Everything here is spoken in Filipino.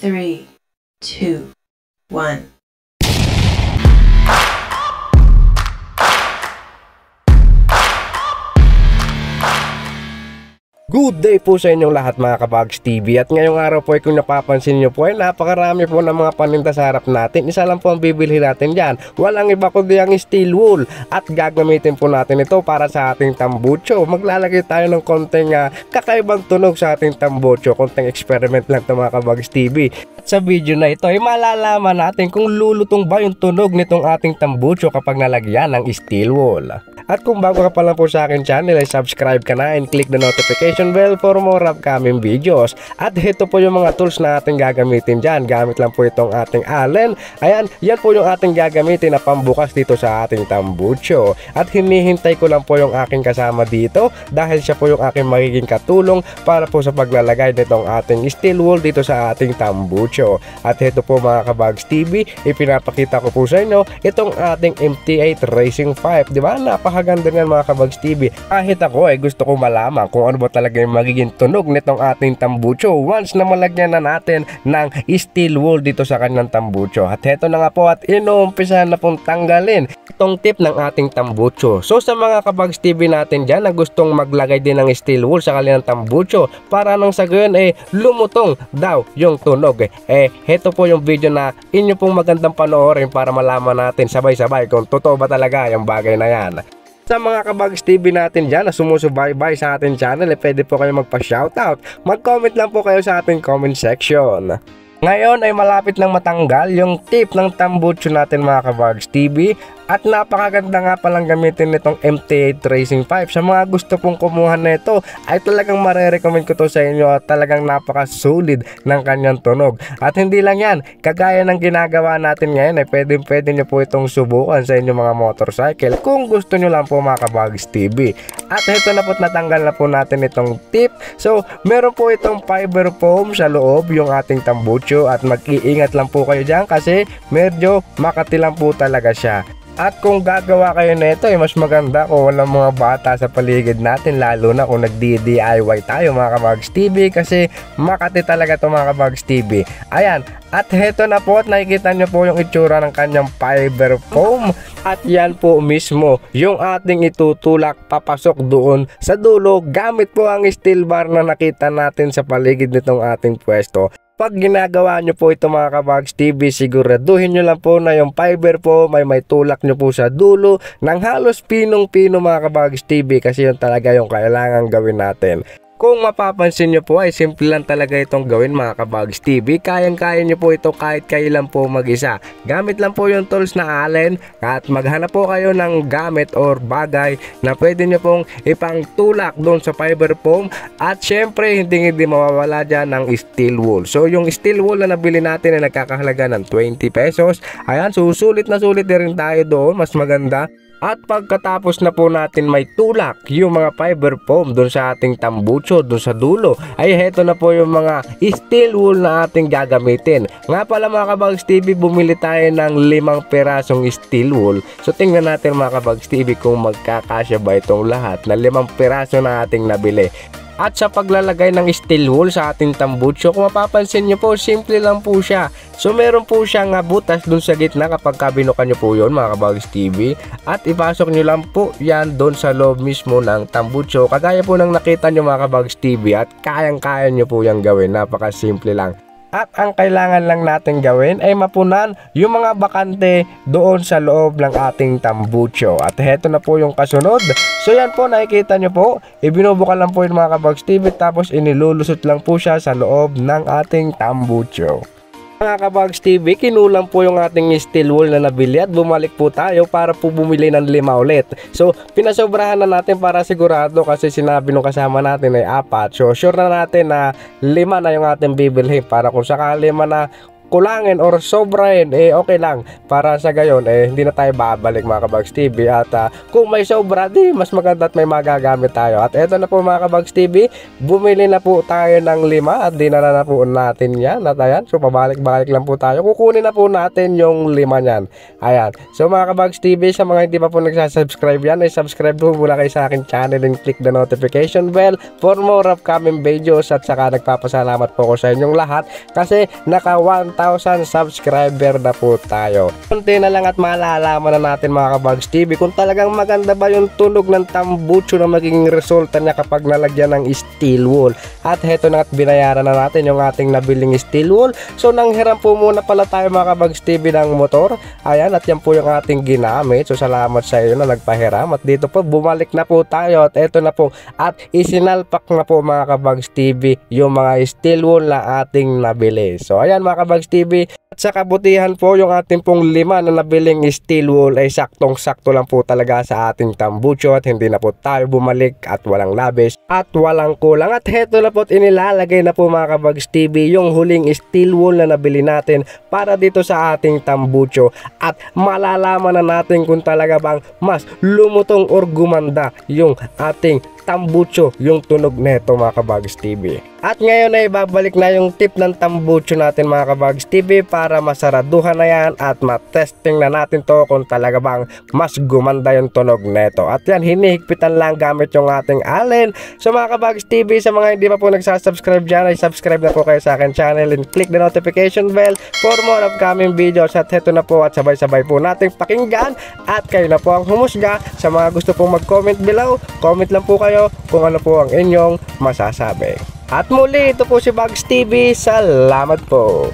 3, 2, 1. Good day po sa inyong lahat mga Kabags TV, at ngayong araw po ay kung napapansin nyo po ay napakarami po ng mga paninda sa harap natin. Isa lang po ang bibili natin dyan, walang iba kundi ang steel wool, at gagamitin po natin ito para sa ating tambucho. Maglalagay tayo ng konting kakaibang tunog sa ating tambucho, konting experiment lang ito mga Kabags TV. At sa video na ito ay malalaman natin kung lulutong ba yung tunog nitong ating tambucho kapag nalagyan ng steel wool. At kung bago ka pa lang po sa akin channel ay subscribe ka na and click the notification bell for more upcoming videos. At ito po yung mga tools na ating gagamitin dyan. Gamit lang po itong ating Allen. Ayan, yan po yung ating gagamitin na pambukas dito sa ating tambucho. At hinihintay ko lang po yung aking kasama dito dahil siya po yung aking magiging katulong para po sa paglalagay nitong ating steel wool dito sa ating tambucho. At ito po mga Kabags TV, ipinapakita ko po sa inyo itong ating MT8 Racing 5. Diba? Napakaganda nga mga Kabags TV. Kahit ako ay gusto ko malaman kung ano ba talaga yung magiging tunog nitong ating tambucho once na malagyan na natin ng steel wool dito sa kanyang tambucho. At heto na nga po, at inuumpisa na pong tanggalin itong tip ng ating tambucho. So sa mga Kabags TV natin dyan na gustong maglagay din ng steel wool sa kanilang tambucho para nang sa gayon lumutong daw yung tunog, heto po yung video na inyo pong magandang panoorin para malaman natin sabay-sabay kung totoo ba talaga yung bagay na yan. Sa mga Kabags TV natin dyan na sumusubaybay sa ating channel, pwede po kayo magpa-shoutout. Mag-comment lang po kayo sa ating comment section. Ngayon ay malapit lang matanggal yung tip ng tambucho natin mga Kabags TV. At napakaganda nga palang gamitin nitong MT8 Racing 5. Sa mga gusto pong kumuha na ito ay talagang marerecommend ko to sa inyo, at talagang napaka-solid ng kanyang tunog. At hindi lang yan, kagaya ng ginagawa natin ngayon ay pwede nyo po itong subukan sa inyong mga motorcycle kung gusto nyo lang po mga Kabags TV. At ito na po, natanggal na po natin itong tip. So meron po itong fiber foam sa loob yung ating tambucho, at mag-iingat lang po kayo dyan kasi medyo makati lang po talaga siya. At kung gagawa kayo nito ay mas maganda kung walang mga bata sa paligid natin, lalo na kung nagdi-DIY tayo mga Kabags TV, kasi makati talaga ito mga Kabags TV. Ayan, at heto na po, at nakikita nyo po yung itsura ng kanyang fiber foam. At yan po mismo yung ating itutulak papasok doon sa dulo gamit po ang steel bar na nakita natin sa paligid nitong ating pwesto. Pag ginagawa nyo po ito mga Kabags TV, siguraduhin nyo lang po na yung fiber po may tulak nyo po sa dulo ng halos pinong-pino mga Kabags TV, kasi yun talaga yung kailangan gawin natin. Kung mapapansin nyo po ay simple lang talaga itong gawin mga Kabags TV. Kayang-kaya nyo po ito kahit kayo lang po mag-isa. Gamit lang po yung tools na Allen, at maghanap po kayo ng gamit or bagay na pwede nyo pong ipangtulak doon sa fiber foam. At syempre hindi mawawala dyan ng steel wool. So yung steel wool na nabili natin ay nagkakahalaga ng 20 pesos. Ayan, susulit na sulit na rin tayo doon, mas maganda. At pagkatapos na po natin may tulak yung mga fiber foam doon sa ating tambucho, doon sa dulo, ay heto na po yung mga steel wool na ating gagamitin. Nga pala mga Kabags TV, bumili tayo ng 5 perasong steel wool. So tingnan natin mga Kabags TV kung magkakasya ba itong lahat na 5 peraso na ating nabili. At sa paglalagay ng steel wool sa ating tambucho, kung mapapansin nyo po, simple lang po siya. So meron po siyang butas dun sa gitna kapag kabinukan nyo po yun mga Kabags TV. At ipasok nyo lang po yan dun sa loob mismo ng tambucho, kagaya po ng nakita nyo mga Kabags TV. At kayang-kaya nyo po yung gawin, napakasimple lang. At ang kailangan lang natin gawin ay mapunan yung mga bakante doon sa loob ng ating tambucho. At heto na po yung kasunod. So yan po, nakikita nyo po, ibinubukan lang po yung mga Kabags TV, tapos inilulusot lang po siya sa loob ng ating tambucho. Mga Kabags TV, kinulang po yung ating steel wool na nabili, at bumalik po tayo para po bumili ng 5 ulit. So pinasobrahan na natin para sigurado, kasi sinabi nung kasama natin ay 4. So sure na natin na 5 na yung ating bibilhin, para kung sakali man na kulangin or sobrahin, okay lang. Para sa gayon, hindi na tayo babalik mga Kabags TV. At kung may sobra, di mas maganda at may magagamit tayo. At eto na po mga Kabags TV, bumili na po tayo ng 5 at dinala na po natin yan. At ayan, so pabalik-balik lang po tayo. Kukunin na po natin yung 5 niyan. Ayan, so mga Kabags TV, sa mga hindi pa po nagsasubscribe yan, subscribe po muna kayo sa akin channel and click the notification bell for more upcoming videos. At saka nagpapasalamat po ko sa inyong lahat kasi naka 1,000 subscriber na po tayo. Kunti na lang at malalaman na natin mga Kabags TV kung talagang maganda ba yung tunog ng tambucho na magiging resulta niya kapag nalagyan ng steel wool. At heto na at binayaran na natin yung ating nabiling steel wool. So nanghiram po muna pala tayo mga Kabags TV ng motor. Ayan, at yan po yung ating ginamit. So salamat sa iyo na nagpahiram. At dito po bumalik na po tayo at eto na po at isinalpak na po mga Kabags TV yung mga steel wool na ating nabili. So ayan mga Kabags TV, at sa kabutihan po yung ating pong 5 na nabiling steel wool ay saktong-sakto lang po talaga sa ating tambucho at hindi na po tayo bumalik at walang labis at walang kulang. At heto na po at inilalagay na po mga Kabags TV yung huling steel wool na nabili natin para dito sa ating tambucho at malalaman na natin kung talaga bang mas lumutong or gumanda yung ating tambucho, yung tunog neto mga Kabags TV. At ngayon ay babalik na yung tip ng tambucho natin mga Kabags TV para masaraduhan na yan at matesting na natin to kung talaga bang mas gumanda yung tunog neto. At yan, hinihigpitan lang gamit yung ating allen. So mga Kabags TV, sa mga hindi pa po nagsasubscribe dyan ay subscribe na po kayo sa akin channel and click the notification bell for more upcoming videos. At heto na po at sabay-sabay po nating pakinggan at kayo na po ang humusga. Sa mga gusto pong mag-comment below, comment lang po kayo kung ano po ang inyong masasabi. At muli, ito po si Bags TV. Salamat po.